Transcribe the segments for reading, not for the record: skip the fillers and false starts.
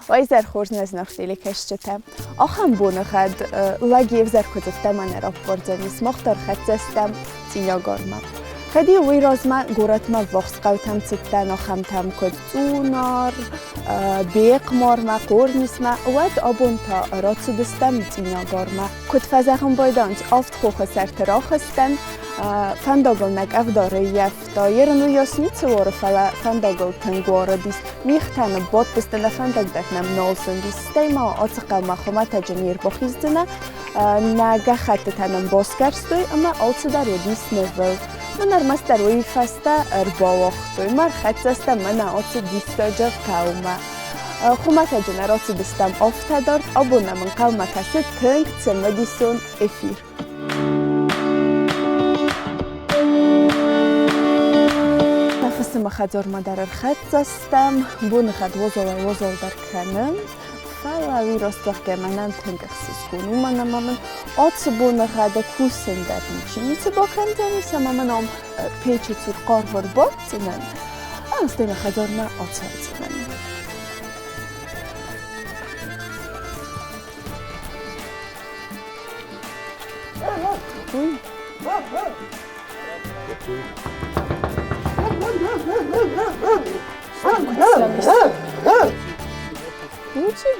Այզեր խորնես նախտիլի քեշչեթե ախամ բունախad լագիև զերքոծը տեմաներ ապորձենիս մոխտար խեցեստեմ ծինյագորմա Խեդի ուիրոզմա գուրատմա ողս կավթամ ծիттան ախամ թամ կոդ ծունար բիق մարմա կորնիսմա ուդ աբոնտա ռացուդստեմ ծինյագորմա կոդ ֆազախım boydanç avt xoxı sərtiraqıstəm Fandogol meg avdare jefta jeranu jasnice vore fala fandogol tangore dis michtane botteste la fandogdat nem nolsen dis stema atsaqa maxoma tajanir boxizdina naga khattanem boskarstoy ama altsidar dis nevel Manar master wi fasta erbawaqtoy mar khatsasta mana atsi distajav kauma Xumata generatsi distam aftadart abona min qawma kaset tank tsemedison efir خدار مادر خدستم بون خد وزول در کنم فلاوی راست که منم تنگخسیز کنم منم آت بون خد کوسن در میشی نیت با کندنی سم منم پیچی تو قارور باتنم استیم خدار ما آت هستم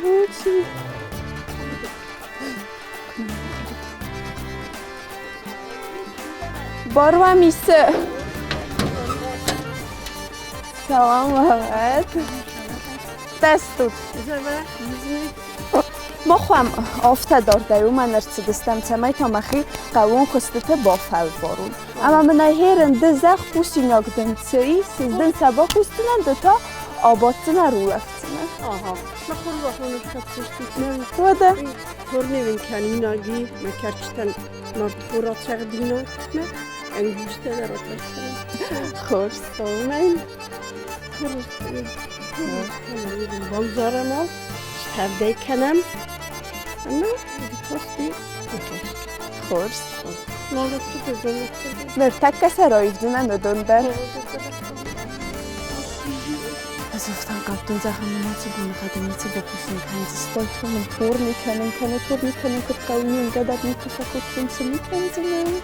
Gucci. Barwa mise. Salam evet. Testut. ما خوام افتادار دارم من ارتدستم تمای تامخی قوون کستته با فل بارون اما من هرن دزخ خوشینیاک دنچهی سیزدن سبا خوستنن دوتا آبادتن رو رفتنه آها نخور بخونش کتشتیتنه وده تورنی وین کنیناگی مکرچتن نردخورا چغدینا نه انگوشته در آتشتن خوش سومین بانزارم ها هفته کنم اما پاستی بکشت خوش نالتی بزنید بر تک سرایف دونن دونده از افتان قبل زخم نتی بون خدمتی با پوشین کنید استایت من تور میکنن که قوی اینقدر میتفاقت کنسه میکنزنن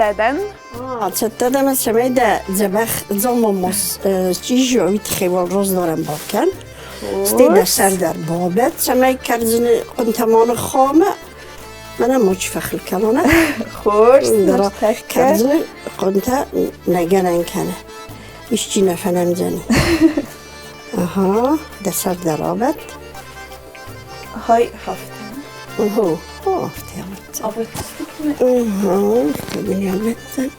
ستدن ستدن سمعی ده زبخ زماموس چیزی اوید خیال روز دارم باکن استید سر در بابت سمعی کرزن قنتمان خامه منم موچ فخر کنونه خوش کرزن قنتا نگنن کنه ایشچی نفنم زنی آها ده سر در بابت های هفته هفته آباد تبینی آمدن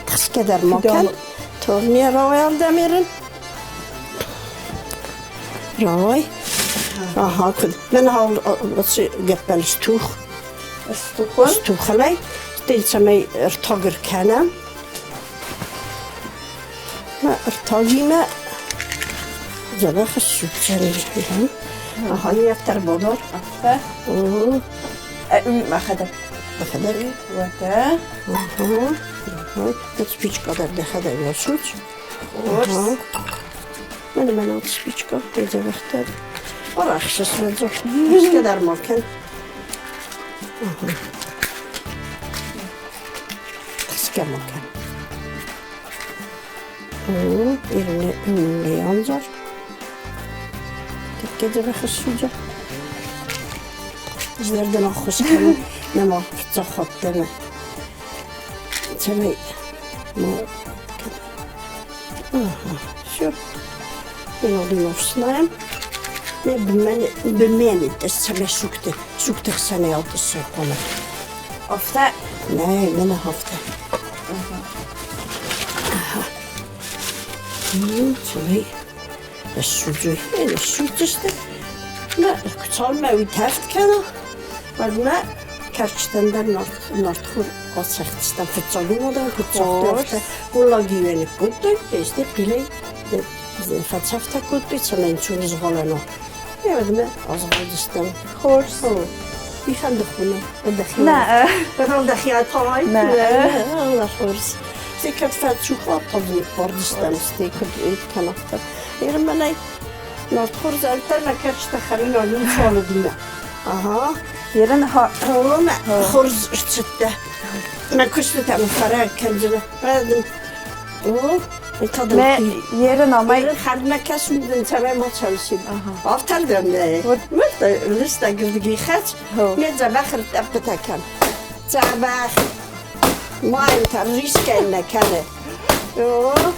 دست که در مکان تورنی روی آلده میرن روی آها کد من حال گپل استوخلی دیل سمی ارتاگر کنم ما ارتاگیمه زبخ السوتشان هاي افتر بودر أفتر ما خدك بخدر وده تسبيج قدر دخدر يا سوتش من تسبيج قدر إذا بختار ورا خشس نزوج بس كدر ممكن بس كممكن يرني ينظر كده بخشوجة زردنا خوش كمان نما فتحت دمه تمي ما كده شو ينادي نفسنا بمن تسمى سكت خسنيات السكونة أفتر لا من هفته تمي السوجي السوجي ما كتار ما ويتهفت كان بعد ما كرشتن در نارتخور قصختستن فتزالو مادم فتزالو ولا جيواني كنتو بيستي قيلي فتزفتا كنتو تسمين شو زغالنا يا بعد ما أزغالستن خورس يخان دخونا الدخيل نه بدل دخيل طاي نه الله خورس ستيكت فات شو خاطر باردستان ستيكت كان أكتر يرمى لي نارتخور زالتر ما كرش تخرين عليهم صالو دينا أها يرن ها هو ما خرز اشتته ما كنت بتعمل فراغ كنجلة هذا هو يتضل ما فيه يرن ما يرن حد ما كاس من تمام ما تشلسين أفتر دم مت لسه قلت خات هو ميت زباخر تبتها كان زباخ ما أنت ريس كأنه كان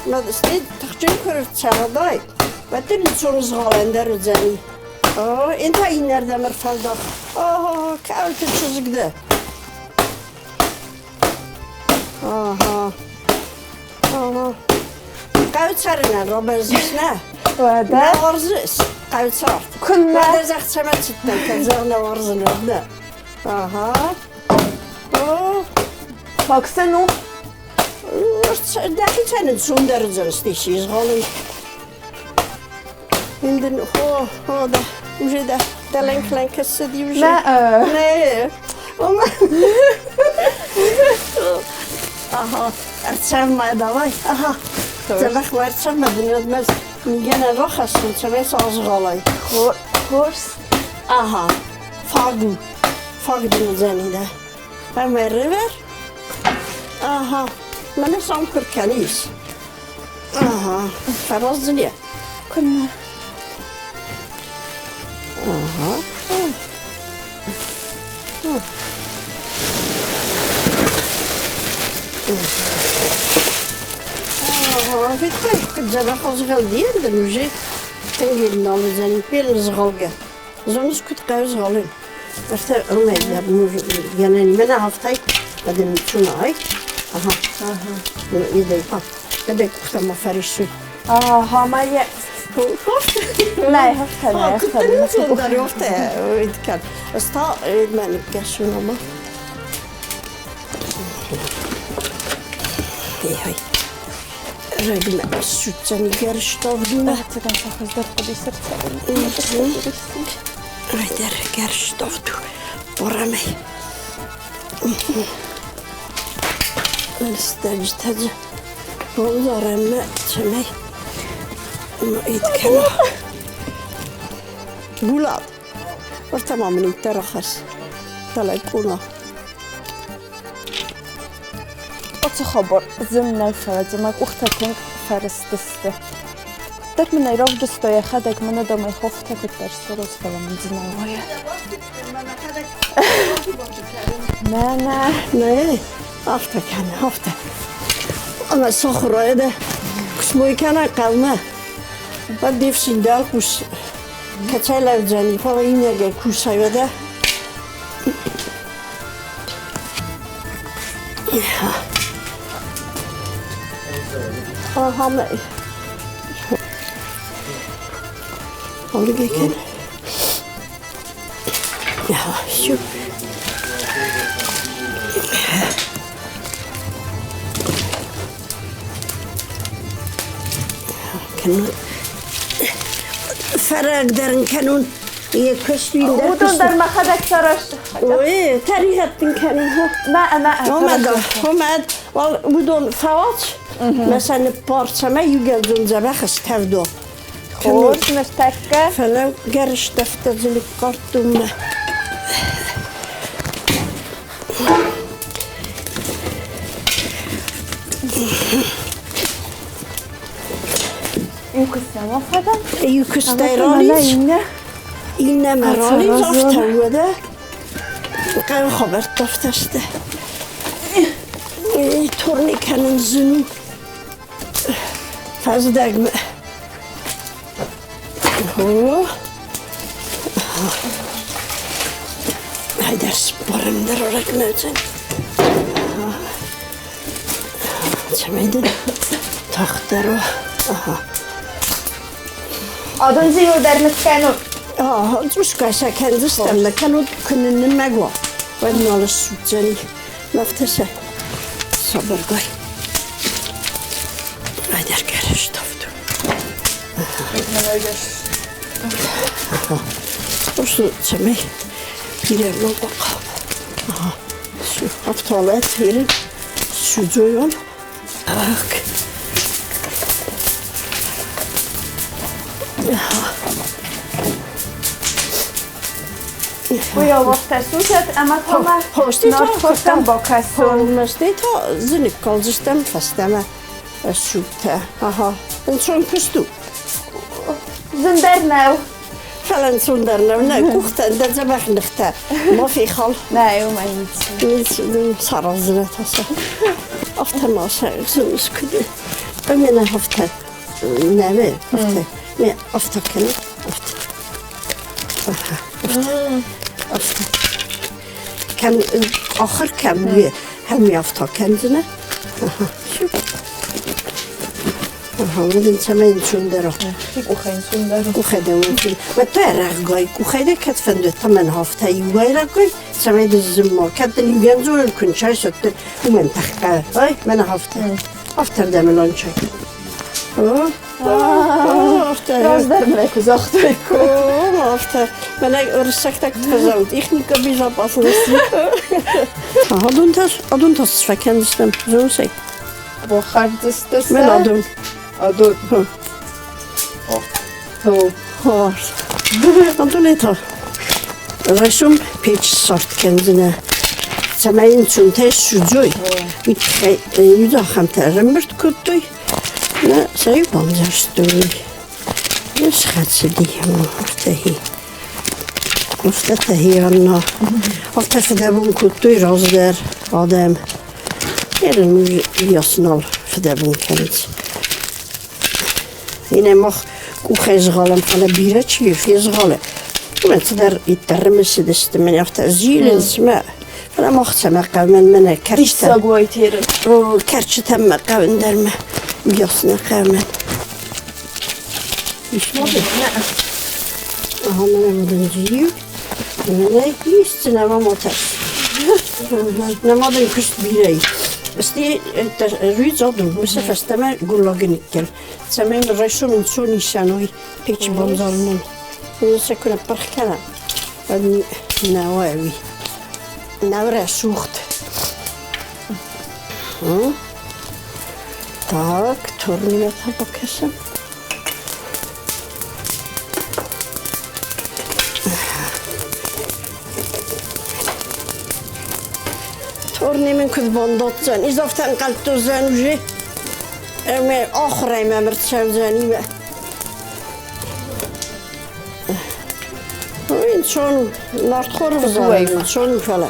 ما استيد تخجل كرت شغداي بدل نشون زغالندر زني أنت إنر دمر فلدا كأنت تشوزك ده قاعد صارنا روبرزنا وهذا ورزس قاعد صار كنا هذا زخت سمعت ستة كزغنا ورزنا ده فاكسنو داخل سنة سوندر زرستيشي زغالي عندنا هذا وجده دلنك لنك السدي وجده لا لا ارتسام ما دواي زبخ ما ارتسام ما بنياد مز میگن رخص کن چه سازغالای خورس فاگو زنیده و مریور من سام کرکنیس فراز دنیا كنا في الطريق كنت زبخ صغال ديال دنوجي تنجي لنا مزاني بيل زغالقة زونس كنت قاو زغالين أفتا رمي يعني من عفتي بعدين تشوناي يدي يدي كنت ما فريشوي هاماليا لا يهفتها كنت نتفضل يوفتا ويتكال استا ما نبقاش نوما هاي رجل السوتشان جرش طافدونا تدان ساخز در قدي سرت هيدر جرش طافدو ورمي استجت هذا ورمي تمي ما يتكلم بولاد ورتما من الترخص طلع كونا خبر زمنا الفرد وقتك فرستسته دك من يروح دستوي خدك من دم يخفتك الترسروس فلا من زناوية نه هفته كان هفته أنا صخرة هذا كسموي كان قلنا بدي في سندال كوس كتلا زاني فاين يرجع كوس هذا هم هولي كان يا شوف كانون فراغ درن كانون يكشفين ودون در ما خدك سرش وي تاريخ كانون هم ودون فوات مثلا بارسما يقدرون زبخس تردو خورس مشتكة فلو قرش تفتز الكرتون يكسما فدا يكستيراليز إنما راليز أفتر وده وقال خبر تفتسته تورني كانن زنو فازدقم هو هيدا سبورم درورك نوزن سمعدن تخترو Adın ziyodlarını tkenu. Troszkę się kiedy stemne, kanu kunny megło. Ładnie ale sudzeni. Naftese. Sabır koy. Ayder geliş taftu. Prosto çemey. Birer yol bakalım. Şu haftalet verin. Sucuğun. Bak. Buja vostra suset, ama toma nordkostan bokasun. Mesleği ta zinik kalcıştan fasteme. Sütte. Aha. En son kustu. Zundernev. Falan sundarlar. Ne kuhtan da zabaklıkta. Ma fi khal. Ne, o manici. Biz sarazına tasa. Hafta masa sıkıdı. Ömene hafta. Ne mi? Hafta. Ne hafta kanı? Hafta. Hafta. Kam ahır kam hem hafta kendine. Şu. ودن سمين شندرو Kuchen sundaru. كوخدا وين ما تعرف جاي كوخدا كتفند ثمن هفتة يويرا جاي سمين الزمار كتني بينزل الكل شيء ستر ومن تحقق هاي من هفتة ده ملان شيء هفتة Rozdermek uzachtı. هفتة من أرسكتك تفزعت إخني كبيزة باصلس أدون تص فكندستم زون سي Boxardıstısı. من أدون Adun. Har. Antoleta. Reşum peç sort kendine. Samayin çunte sucuy. Yüze hamterem bir kutuy. Ne say banzerstuy. Ne schatse diyem ortahi. Ustatahi anna. Ofta fedabun kutuy razder adem. Yerin yasnal fedabun kendisi. Yine mach kuchezgalem van de biertje, visgallen. Mensen daar itermesi destem men after zielen sma. Van mag ze maar komen men kersten. Sagoytirin. O kertje tem maar komen der me. Jasne komen. İşmadı. Aha men modun ziyu. Ne istine ama motor. Ne modun kust birey. Sti rüzadum, mesela festeme gullaginikkel. Semen reşumin soni şanui peç banzalının. Neyse kuna parkana. Adni nawawi. Navra suht. Tak, torniveta bakasın. Torni min kız bandatsan, izaftan kalktı zanuje. Ama ahirey memert sevzani me. Oyun son nartxor vizarım, son falan.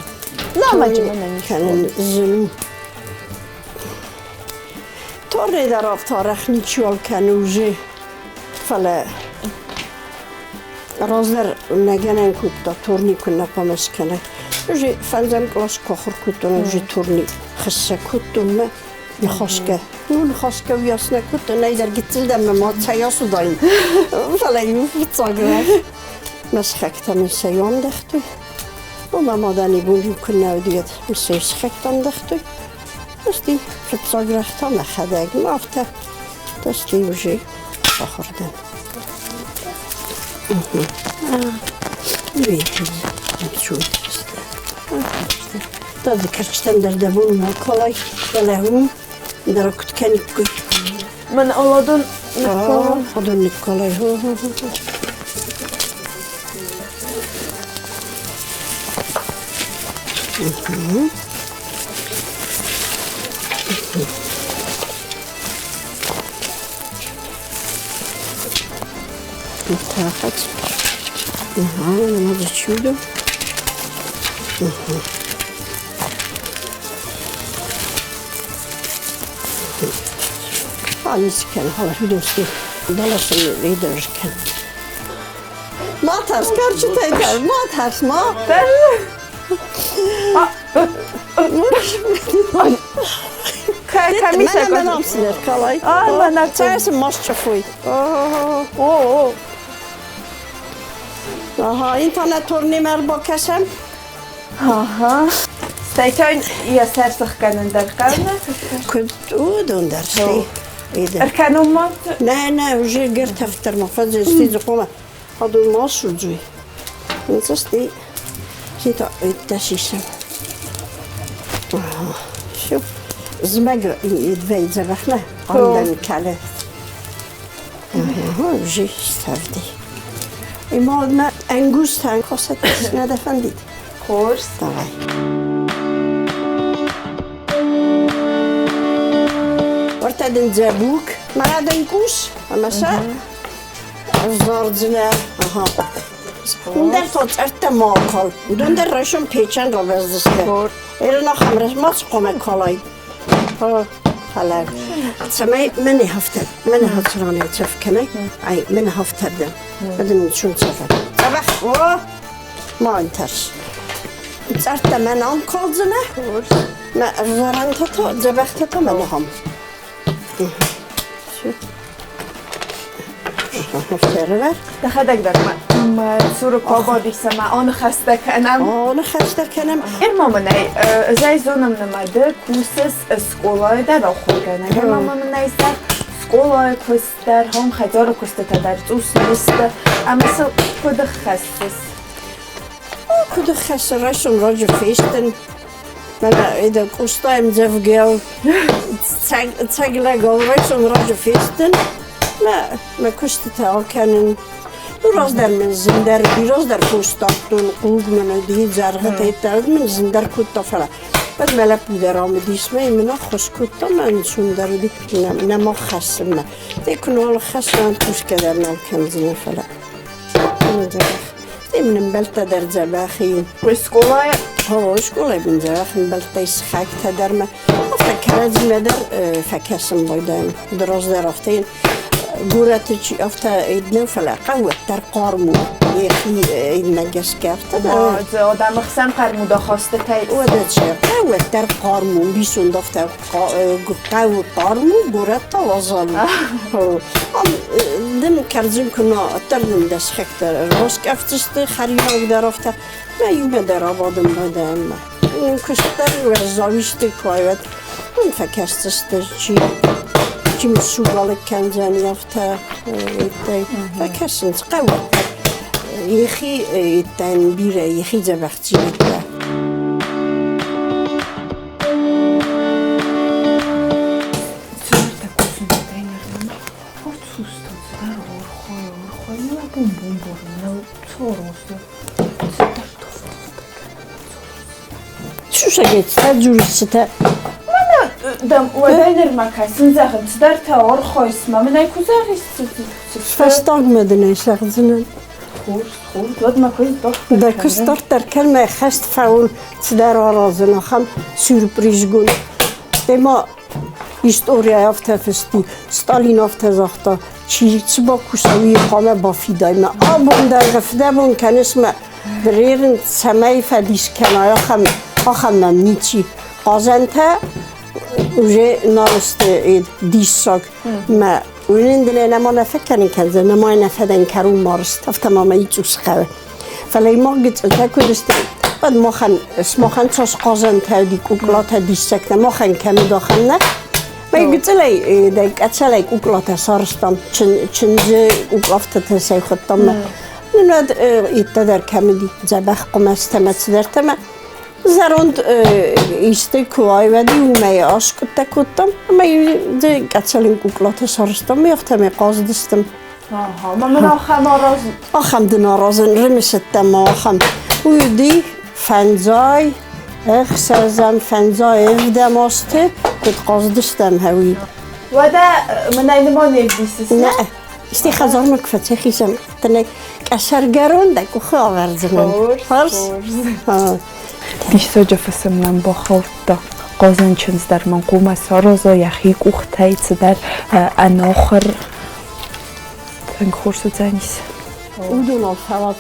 Lamacım hemen. Kenin zulüm. Torni der aftarach niçual kanuje falan. Razlar negenen kutta torni kunna pamaskene. جي فلزم كلاس كخر كتون جي تورني خسة كتون ما يخشكه نون خشكه وياسنا كتون نيدر جتل دم ما تياسو داين فلا يوفي تصاقرا مسخكتا من سيان دختو وما ماداني بولي كنا وديت مسيس خكتا دختو تستي في تصاقرا تا ما خداق ما افتا تستي وجي كخر دم نشوف Tadı kerçtenlerde bulunma kolay. Gelehum. Darakut kenik koy. Ben aladın. Adın kolay. Tahat. Aha, ne geçiyordu? Alisken hala hüdüsti. Dalasın lidersken. Ma ters karşı tekrar. Ma ters ma. Kamisa ben amsiler kalay. Ben tersin maşça fuy. Oo. آها این تانه تورنی مر با کسم آها ستایتاین یا سرسخ کنن در قرنه کد او دون درستی ایده ارکنون مات نه وجه گرد هفتر مفز استی زقومه هادو ما سوزوی نزستی کیتا ایده شیشم شوف زمگو ایدوی زبخنه آمدن کله وجه استفدی اما ما انگوست هم خواست ندفندید خوش دوای ورتدن زبوك مرادن كوش مساء زاردزنا اها دندر توت ارتا ماكل دندر رشون پیچن را بزدسته ایرنا خمرش ما تقوم کالای خلاق سمای منی هفترانی تف کنی ای من هفتردم بدون شون تفر سبخ و ما انترش ارتا من آن کالزنه ما زرانتا تا زبختا تا من هم شو هفتره بر دخدك در ما صورة بابا دي سما أنا خسته كنم أنا خسته كنم ماما ناي زي زونم نماده كوسس اسكولاي در آخر کنم ماما ناي سر اسكولاي كوستر هم خجار كوستر در توس نسته اما سو كده خسس كده خسس راشون راجع فيستن من إذا كوستايم زفجيل تاجلا جوريشون راجع فيستن ما كوستها كانن راز در من زندر بیراز در پوستاتون قوق من دی زرقه تایید من زندر کتا فلا بعد ملپ در آمدیس من خوش کتا من سندر دی نما خسم نه دیکنال خسم توش کدر نکن زن فلا من بلت در زباخی و اسکولای ها اسکولای من زباخی بلت اسخاک تدر ما فکر زم در فکسم بودم دراز در آفتین گورت چی افته ایدن فلا قوت در قارمو یکی این نگس کرد. آدم خسن قرمودا خواسته تایی. ودت چه قوت در قارمو بیشون دفته قوت قارمو گورت تا وزال. دم کردیم کنه تردم دست خکتر روز افتست خریدم در افته میوم در آبادم بودم. کشتر ورزاویست قوت من فکستست چی كم سوالك كان زاني يافتا فكسنت قوة يخي يتان بيرا يخي زبختي بيتا شو شاكيت تجورستا دم وداينر مكاسن زاخن تدار تاور خويس ما من اي كوزاريس فاستاغ مدني شاغزنن خور لاد ما كويس دا كستار در كلمة خست فاول تدار ورازنا خم سوربريز گون دما هیستوریا یافته فستی ستالین یافته زاختا چی با کوسوی قامه با فیدای ما آبون در غفده بون کنس ما بریرن سمای فدیس کنایا خم میچی قازنته وجه نارست دیساق ما ونندله نما نفکرین کنزه نما نفدن کرون مارست افته ما ایچوس خواه فلی ما گت تکودست بعد ما خن چاس قازنته دی کوکلاته دیساق ما خن کمی داخل نه ما گتلی دیک اتسلی کوکلاته سارستم چنزه کوکلافته تسی خودتم نود ایت در کمی دی زبخ قمستم اتسدرتم زاروند ایسته کوای ودی اومای آشکت کتم اما کاتسالین کوکلات سرستم میافتم قاز دستم آها من آخام ناراض آخام ناراضن رمیستم آخام ویدی فنزای اخسازم فنزای افداماسته کت قاز دستم هوی وده من این ما نمی‌دیست نه استی خزار مکفته خیشم تنه کشرگرون دکو خواهرزنم فرس دیشتا جفسم من با خورده قازن چنز در من قوم سارازا یخی کوختایت در اناخر تنگ خورس زنیس اودون الفاز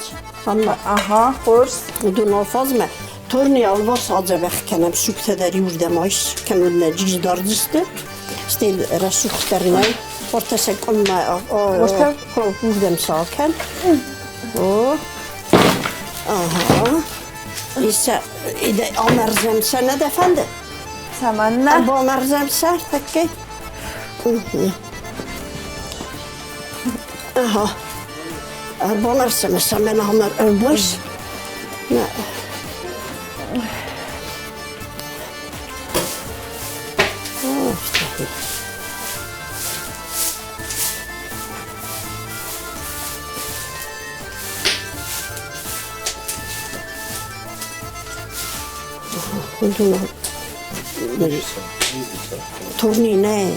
آها خورس اودون الفاز ما تورنی الواس آزه بخ کنم سوکته داری وردم آیش کنم نجیز داردسته استیل رسوخ درنای ورتسه کن ما وردم ساکن Aha. İse ide amerzem sen ne efendi? Samanna. Bu amerzem ser takke. Aha. Bu amerzem sen ben amer ölmüş. Ne? Turni ne?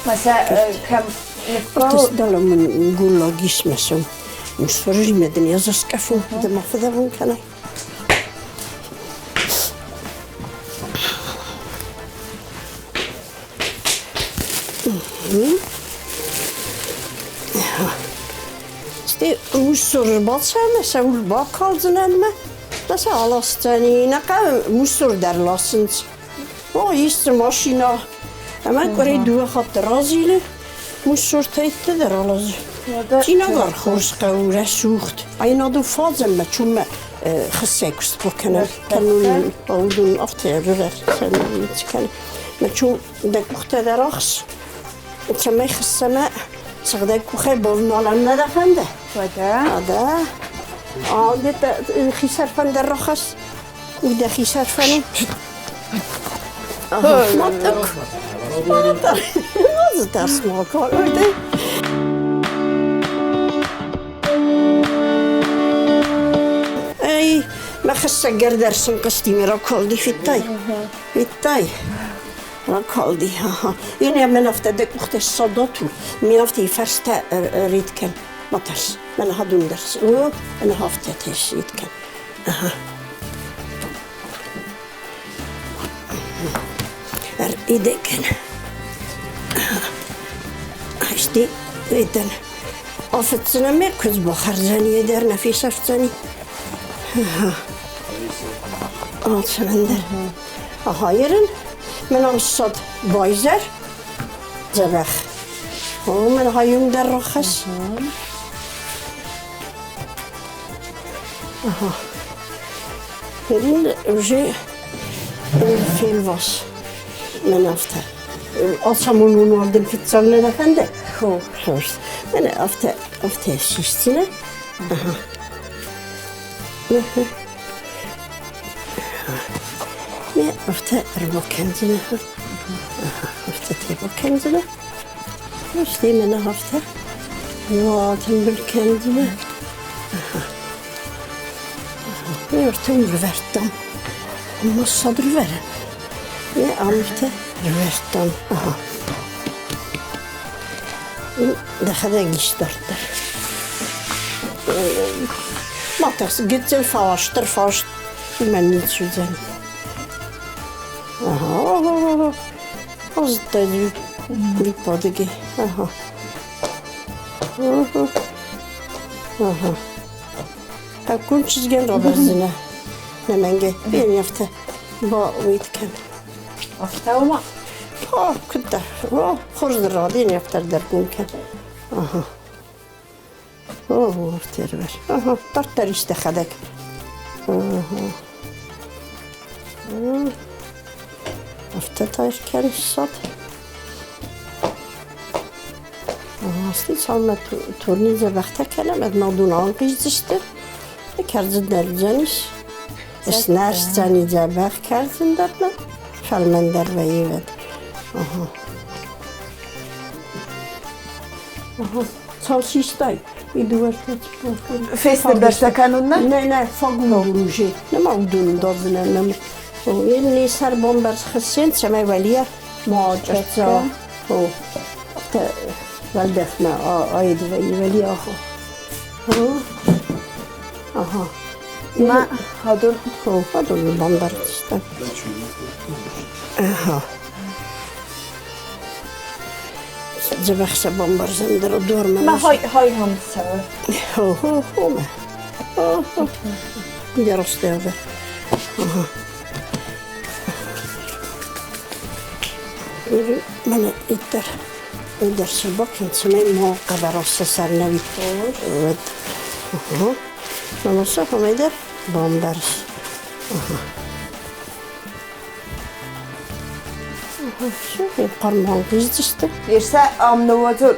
Mesela kam Ortas dalamın gulla gitmesin. Müşteri medeni yazas kafu da mafada bun kana. İşte müşteri batsa mesela bakalcın elme. Nasıl alastani ne kadar müşteri derlasınız. O işte maşina. Ama kore dua hatta razıyla. Müşteri teyittedir alazı. Cinagar horska ura sucht. Ayna du fazem me çumme xsekst bokene. Kanun oldun afterver sen çıkan. Me çum da kuhte deraks. Çame xseme صغدا كوخي بولنا لنا ده فنده وده هذا ده خيسار فند الرخص وده خيسار فني منطق ما درس ما كان وده اي ما خص قردرسن قستي ميرا كولدي في التاي راكالدي ها يعني من افتدك وقت الصداتو من افتي فرست ريد كان مطرس من هادون درس انا هفتتش ريد كان اها ايدي كان اشتي ريدن افتسنا ميركز بخرجاني يدرنا في شفتني سلندر هايرن من الصد بايزر زبخ ومن هايوم در رخص هذين رجع في الواس من أفتر أصلاً نوردن في التصالة لفنده هو حوش من أفتر شيشتنا Ne hafta araba kendine hafta tebo kendine işte ne hafta vaatın bir kendine ne örtüm rüvertam ama sadır veren ne hafta rüvertam daha da geçtirdi mataks gitsin faştır faşt ben ne çözeceğim Aha, az da bir padıge. Aha. Aha. Kakun çizgen robazına. Nemenge bir hafta ba uyutken. hafta ama Ha, kıda. Ha, hordur radin hafta dergunken. Aha. Oh, terver. Aha, tartar işte xadak. Aha. Hafta erken saat. Aslı salma turnize vakte kelemet madun anqiz işte. Kerzin derceniş. Esner seni cebek kerzin derler. Falmender ve evet. Aha. Aha. Salsistay. Bir duvar taç. fester derste kanunna Ne fagun ruji. Ne mavdun dozne ne. وإني صار بومبرز خسين سماي وليا معجزة هو والدفنا أيد وليا أخو أها ما هادون هذول البومبرز أها زبخش بومبرز عندنا دور ما هاي هم سوا هو ما جرست هذا أها bana itter در سبک انتظامی ما قبراست سرنوی. نماسه همه در بامبرس. شو قرمال قیزدسته؟ Yersə amnavacı.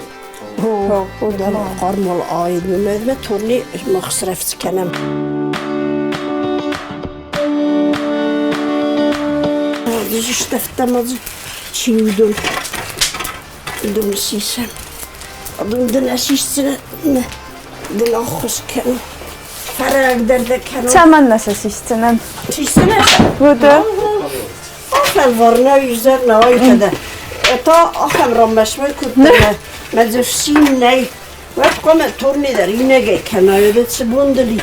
O da قرمال آید میمد و طوری مخصرفت کنم. دیش دفتم از چیودم. دم سیسم. آدم دنشیستن نه دل آخوش کنم. فرق درده کنم. Çəmən nəsə istənəm. Çiğsene. Budur. آخر ورنه yüzler ne oydu تا آخر رامبشمه کردم مدرسیم نه وقت قام تورنی در اینه گه کنایه ده سبوندلی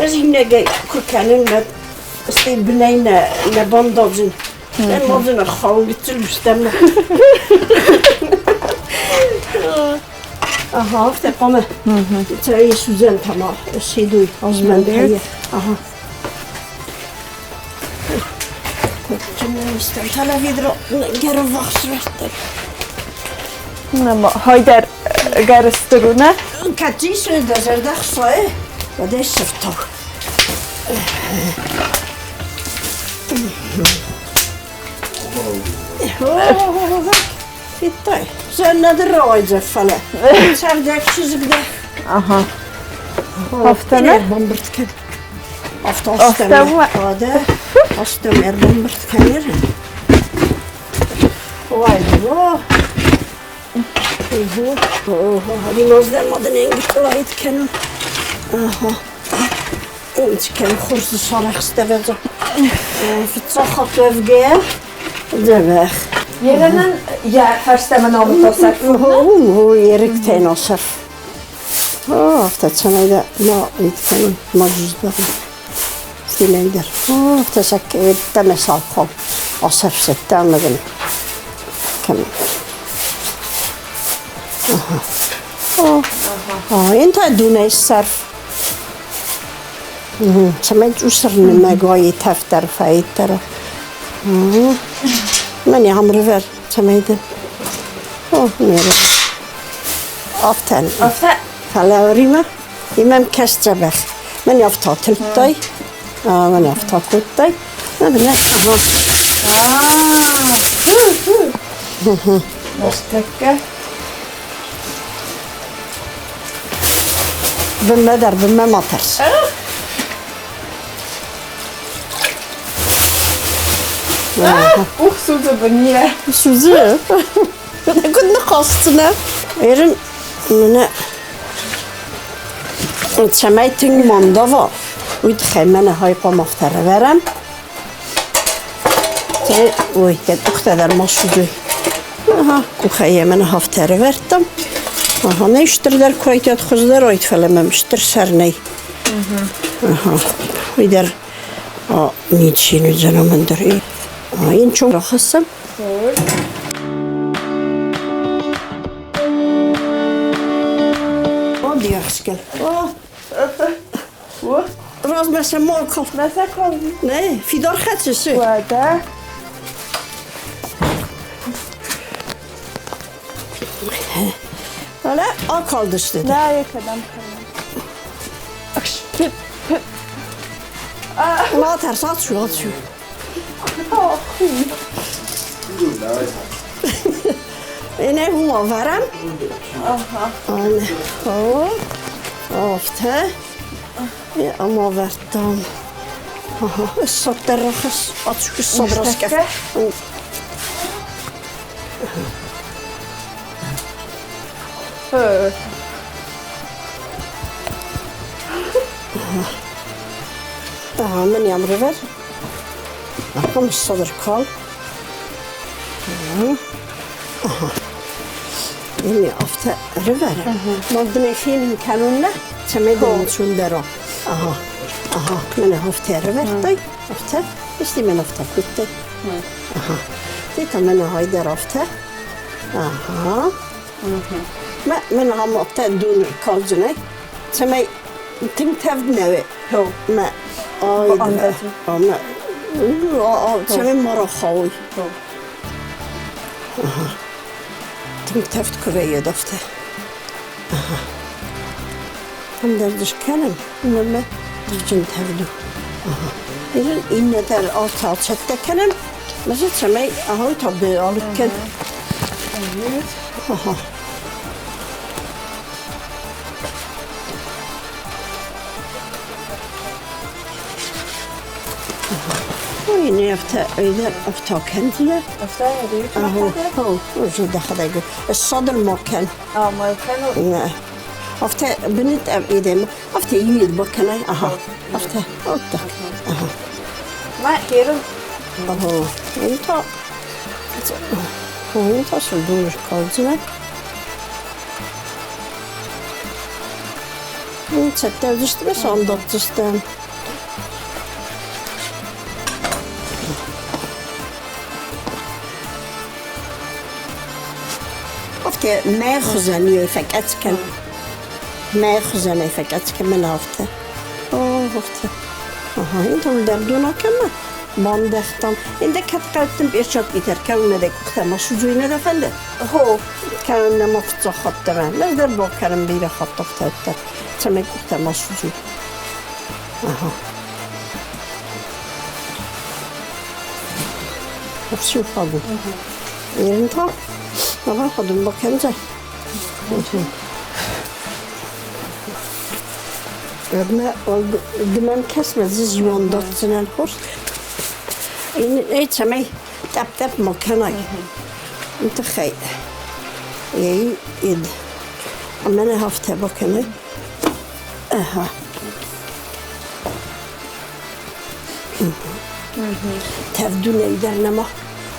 از اینه گه که کنن مد استی بنای نباندازین من مازن خواهی تلوستم آها وقت قام تایی سوزن تمام سیدوی از من تایی آها Cümlemistem televidro geri vaxtırdı. Amma Haydar qarışdırına. Kaçı sözdə zərdə xsay və də şıftaq. Bitti. Sen nədir raycə fələ? Sərdək çizikdə. Aha. Haftanı? Bombardken. Hafta mı? Hadi. Hasta merdan bırtkanır. Vay be. Hadi nazlar madem engitlayıt kendim. Aha. Kendim kursu sarak istemedim. Fıtsahat övgeye. Demek. Yerinin hərsəmən alıb olsaq. Yerik teyin olsaq. Hafta çanayda ma itkenim macuzlarım. Silender. تسكت تمسالكم أصف ستة مدن كم أنت دوني الصرف سمعت أسر لما جاي تفتر فايتر من يعم رفر سمعت ميرا أفتن فلا ريما إمام كستبخ من يفتح تلتاي من يفتح كتاي ما بنا Başqa. بما در بما مطرس Suzu bu niyə? سوزي كنا قاصتنا إيرن من سمعتين مندوا ويتخمن هاي قام افتر ورم تي وي تدخل در ماشوجي aha kuchaya من هفتر وردم aha نشتر در کویت خزدر آید فلممشتر سرنی aha ویدر نیچینو زنم داری این چون راخستم دیگه راز مثل ماکل Nəsə qaldı? نه فیدار خدشه Burada. حالا آکال داشته Nə yıkadım ما ترس at şu اینه هم آورم آنه آفته اما آوردم الصد در رخص آتشو الصد راست کف من يعمل ريفر رقم الصدر كول يعني أفتح ريفر مدني فين كانونا تمدين شون درا من أفتح ريفر طيب أفتح إيش من أفتح كنت تيتا من هاي در أفتح ما من هم أفتح دون كالجناي تمي تنتفدنا هو ما ما تمام مرة خوي Tym teft koveje dofte. Tam derdiş kenem. Neme dircin tevdu. Birin inne der alt çette kenem. Mesela çemey ahoy tabi alıkken. Yine yaptı öyle yaptı kendine. Öfte büyük وجود خدايقو الصدر مكان ما كانوا أفتى بنت إيدم أفتى يميد بكناي أفتى أوتك ما كيرو أنت أنت شو دور كالجنا أنت تودشت بس عندك تستان ما خزاني فكأتكن ما خزاني فكأتكن من هفته هفته انت دردونا كما باندختم عندك قلتم بإرشاد إتر كون دك ما شجوينا دفنده هو كان ما فتح خط تمام ما در بكرم بير خط تفتر تمام ما شجوي شوف هذا انت Baba kadın bakınca. Ödme oldu, dümen kesmez, ziyon dotsinen hoş. İçemey, tap makinay. İntikay. İyi, id. Ama ne hafta bakınay. Aha. Tevdü neyder nema.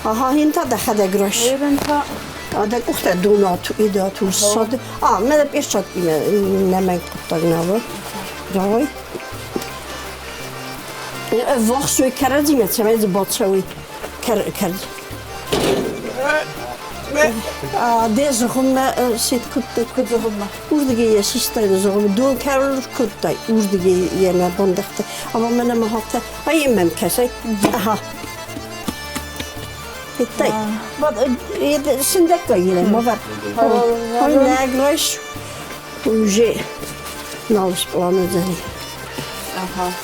Aha, hinta da hada groş. هذا الأخت دونات وإيدات والصد ماذا بيرشد نما يقطعنا جوي فوخسوي كردي ما تسمعي باتشوي كرد ديز هم سيد كنت هم وردي يا سيستر زوم دون كارل كنت وردي يا بندخت أما من ما هات أي مم كسي Bitti. Bak, şimdi koyayım mı var? Oy ne güneş. Uyucu. Nalış planı zani.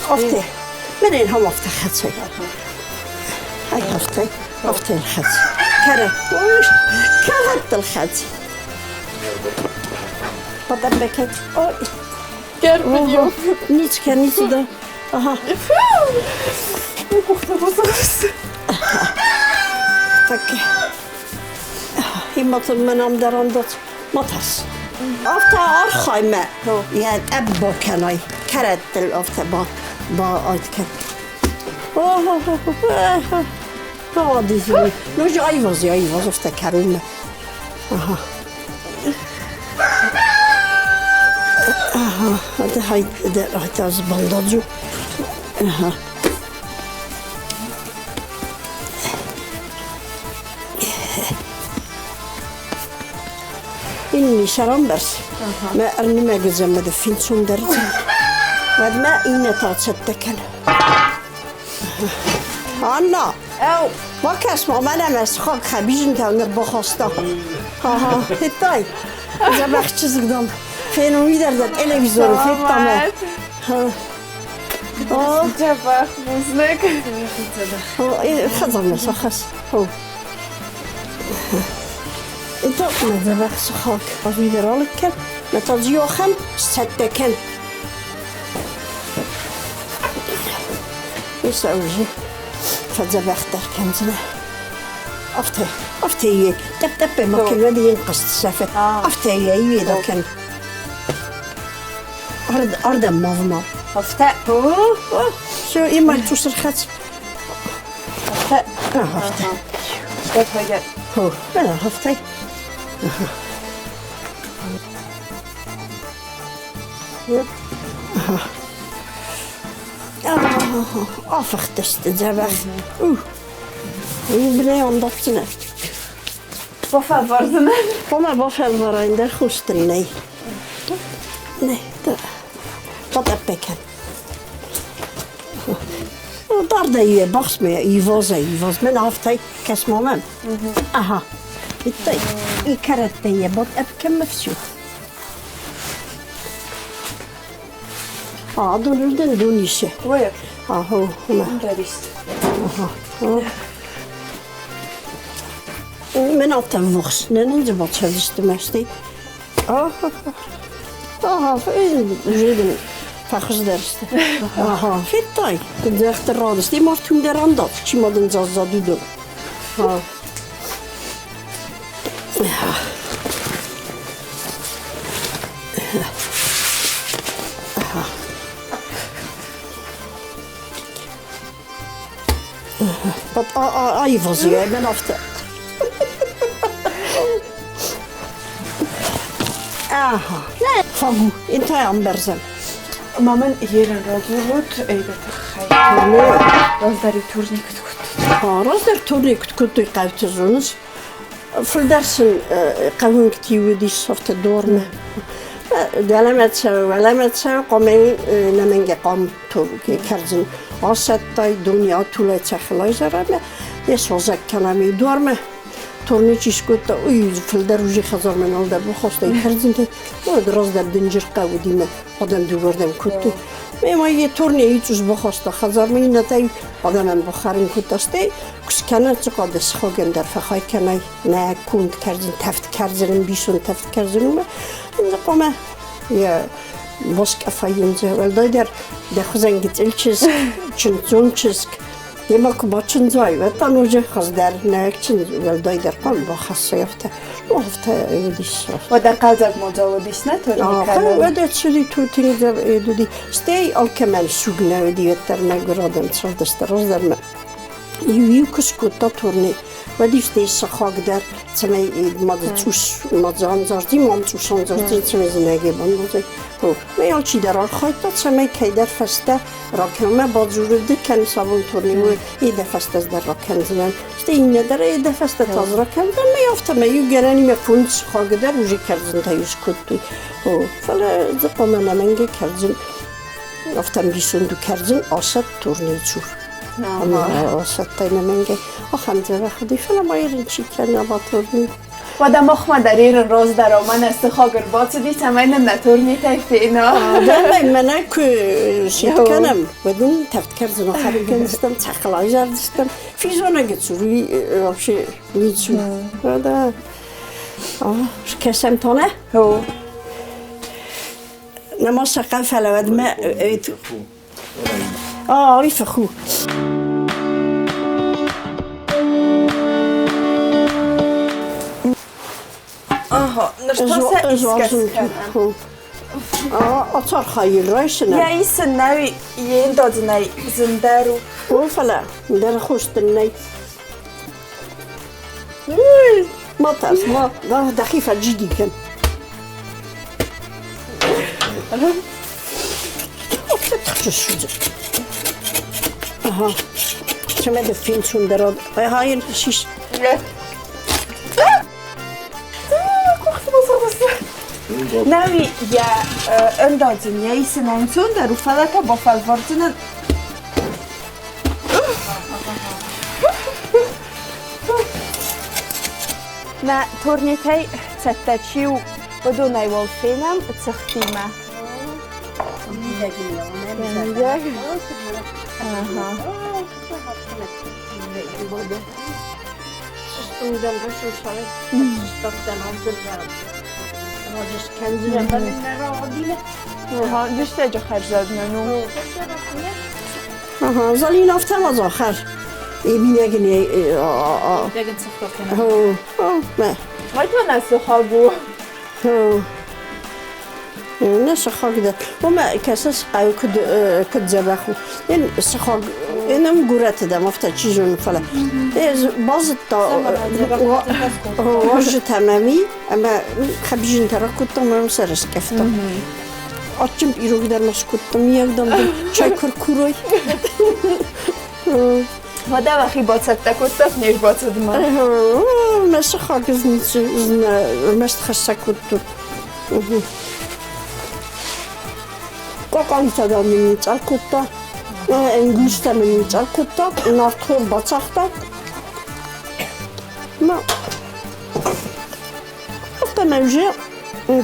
Hafta. Benim ham hafta xatay. Ay hafta. Hafta الخات. كره. كره الخات. بدأ بكت. Görmüyor. Niç kendisi de. Aha. Tak. Himmat من am درندت مطس. أفتى أرخيمة. يعني أبو كناي كرت الأفتى با أتكن. هذه زين. نوجي أيوز أفتى كرومة. هذا هاي تاز بنداجو. إني شرمبرس ما أرني ما جزم هذا فين سندر وهذا ما إني تاتشتكن أنا أو ما كاسمه ما أنا مسخك خبيجن تاون بخاستا هتاي إذا بخشيز قدام فين ويدر ده تلفزيون في التمام جبخ مزلك خزر مسخس هو انت ما ذبحش خاك أزويد رالك ما تجيو خم ستكن يسوي فذبحت كنزنا أفتي تب ما كل ودي ينقص السفة أفتي يدا كان أرض ماما أفتاء شو إما توصل خات أفتاء أفتي شوف هجر هو أنا أفتي أفختست ذبح بني عندنا Boffa vardı Bana bofel var ayında hustrinay. Ne da. Bada peken. Dar da iyi bakmaya iyi voz. Men haftay kesmemem. Aha. إنتي إكرتي بط أبكم مفسود دول دونيسه وير هو ما دريست من أطفخس ننزل شدست مستي فين جيدن فخس درست في الطاي كنت زخت الرادس دي مرتون درندات شي ما دنزازا دودو But I was hier, ik ben af te. Aha, nee, van hoe, in twee amberzen. مامان هيرن راجوت ايبت خير راز داري تورنيك تكوت راز در تورنيك تكوت قاوت زونس في الدرس قاون كتيو دي صفت الدورنا ولا تسا قومي نمنجي قام توركي كرزن عصتاي دنيا طولة تخلاي زرمه يسوزك كلامي دورمه تورنيكيش كوتا في الدروجي خزر من الدر بخوستي كرزن راز در دنجر قاودي ما آدم دوردم کتی. ما یه تورنی هیچوش بخواسته خزر مینتی آدم بخارن کتاسته کس کنه چقدر سخوگن در فخای کنه نه کند کردن تفت کردن بیشون تفت کردن و این قومه یا باسک افاینجه ولدای در خزنگیت الچیز چون چیز یما که با چند زای و تنوجه خز در نه چند ولدای در قوم با خاصه یافته دیش و در قلزک مجاودیش نتوری کنه و در چیزی تو تینجا دودی ستی آلکمن سوگنه و دیوتر نگرادم چال دست راز در من یو کس کتا تورنی و دیفتی سخاگ در تمی ماده توش مادزان زردی مام توشان زردی تمی زنگی بانده میال چی در آل خواهد داد تمی که در فسته راکنم بازور دکن سابون تورنی و ایده فسته از در راکن زنن ستی این نداره ایده فسته تاز راکن در میافته میو گرانی مفون سخاگ در وجی کرزن تایوش کتوی فلا زقام نمنگی کرزن افتم بیسون دو کرزن آسد تورنی چور آسد نمنگی آخم زبه خودی فلا مایرین چی کنه با تورنی و در مخمه در این روز در آمن استخاگر باید تمام نتورنی تایفینا در منه که شید کنم و دون تفت کردن آخری کنستم تخلای جردستم فیزانه گتسو روی ویدسو ده کسم تانه؟ نما سقم فلوید ما ایتو ایفه خو أطار خايل رايشنا يا يسناوي يندودناي زندارو وفلا ندير خوش تناي ما تعرف ما دخيفة جدي كان كما دفين سندراد هاي شيش ناوي يا اندازن يا يسناوي سندرو فلاتا بفال فورتنا نا تورنيتاي تتاتشيو بدون اي والفينام تسختيمه دوست جا خرج داد منو زالين افتم از آخر بینگنی بگن سخت کنه ما ما تو نسو خوابو نه سخاگ ده و ما کساس قاو کد زبخو این سخاگ اینم گورت ده مفته چیزون فلا باز تا واج تمامی اما خبیجن ترا کدتم من سرش کفتم آچم ایرو در ماس کدتم یکدم چای کرکوروی ما ده وقتی باید کدتم نیش باید ما سخاگ مست خسته کدتم قاقان صدا می‌چال کتا، انگوشت می‌چال کتا، نافخور بچختا. ما موجه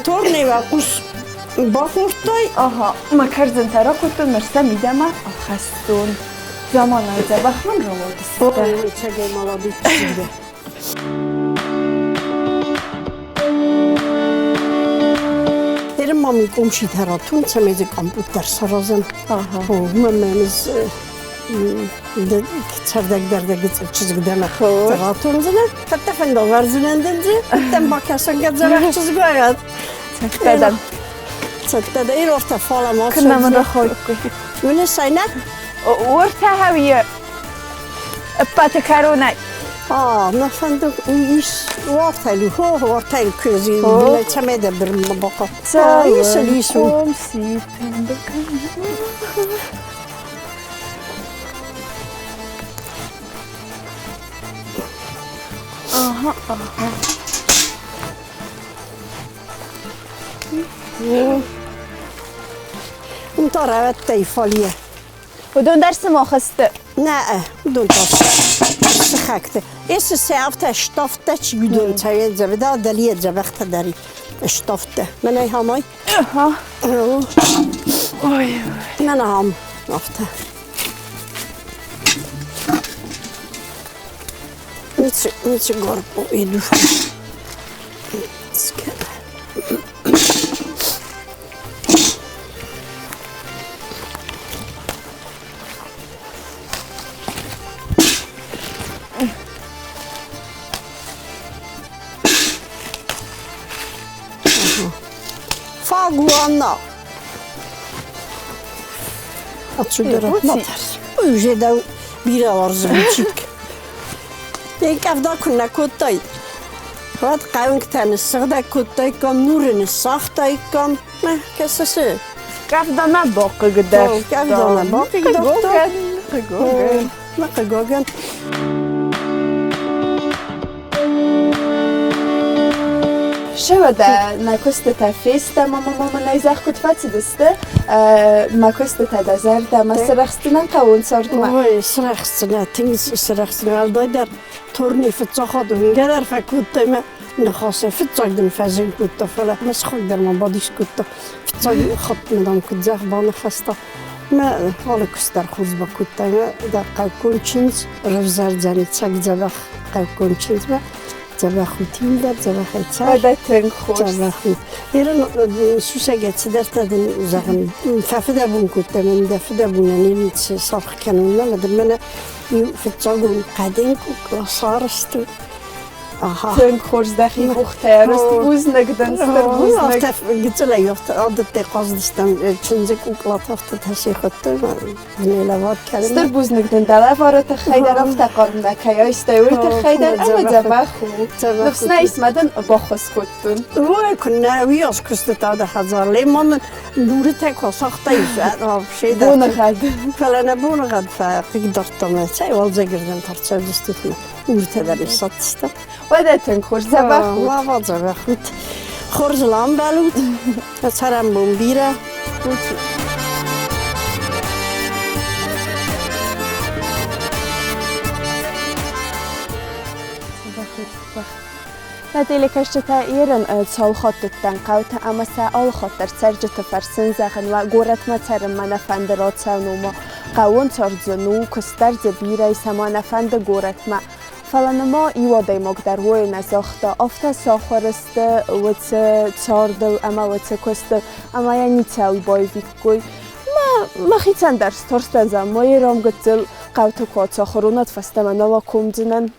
تورنی و قوس باخورتای آها ما کرزن ترا کتون مرسه میدم خستون زمان زبخ من رو بسته اوه چگه مالا بیتشیده برم ما میگم شی تراتون چمیز کامپیوتر سرازم ممنز çardak derdeki çizgideme tırgatın zine hatta fenda varzinen dince hatta bakasın gazara çizgi ayat Dedem çatta da ir orta falan olsun كنا من رخوي öyle sayna ورتا هوية بات كاروناي ne fenda iş ortaylı ortaylı közü bile çamede bir baka iyi قوم سيتن Aha aha انت رأيت تيفالية ودون درس ما خسته نه بدون تاس سخكت إيش سعفت شطفت بدون تايد زبدة دلية زبخت داري شطفت من أي هماي ها اوي من هم نفته نيتش قرب يدو Faguana. Atsugira matar. Ujeda bira arzubchik. Ekavda kunna kotay. Wat qawn ktan sgda kotay kam nurin saxtay kam. Ma kasase. كافدا ما بوق قدر كافدا ما بوق قدر. قوغن ما قوغن. شو ده ناكوست تا فيستا ماما نايزاخ كنت فاتي دسته ما كوست تا دزر ده ما سرخستنا قاون صارت ما وای سرخستنا تنگس سرخستنا الدايدر تورني فتزاخد ونقدر فكنت ما نخاصة فتزاخدم فازن كنت فلا مسخوك در ما باديش كنت فتزاخ خط مدام كنت زاخ بانا خستا ما حالا كستر خوز با كنت ما در قاكون چنز رفزار زاني تساق زباخ قاكون چنز ما زباخ وتيم در زباخ يتساق هذا تنخوش زباخ يرن سوسا جت درتدن زغن ففدا بون كنت من دفدا بون يعني صاخ كانوا لا مدمنا في الصاغون قاعدين صارست تنخوش دخي بختار استبوز نقدن استبوز نقدن قلت له يفت عدت قصدستم چنزك وقلاطفت تشي خدت بنيلا واد كلمه استبوز نقدن دلا فارت خيدر افتقرنا كيا استويت خيدر اما زباخو نفسنا اسمدن باخس كتن هو كنا وياس كست هذا حزار لي ماما دورتك وسخت شيء بون غد فلا بون غد فقدرت ما شيء والزجرن ترتجستنا ورته در ساتست ودا تنخوش زباخو ما زباخو خرز لام بالود سرم بومبیره نتیلی کشته تا ایران سال خاطر تنقوت اما سال خاطر سرجت فرسن زخن و گورت ما ترم من فندرات سنوما قوان ترزنو کستر زبیره سمان فند گورت ما فلانما ایواده مقدر وی نزاخته افته ساخرسته و تاردل اما و کسته اما یعنی تاوی بای ویکوی ما خیتن درس ترستن زمایی رام گتل قوت کوات ساخرونات فستمنا و کمدنن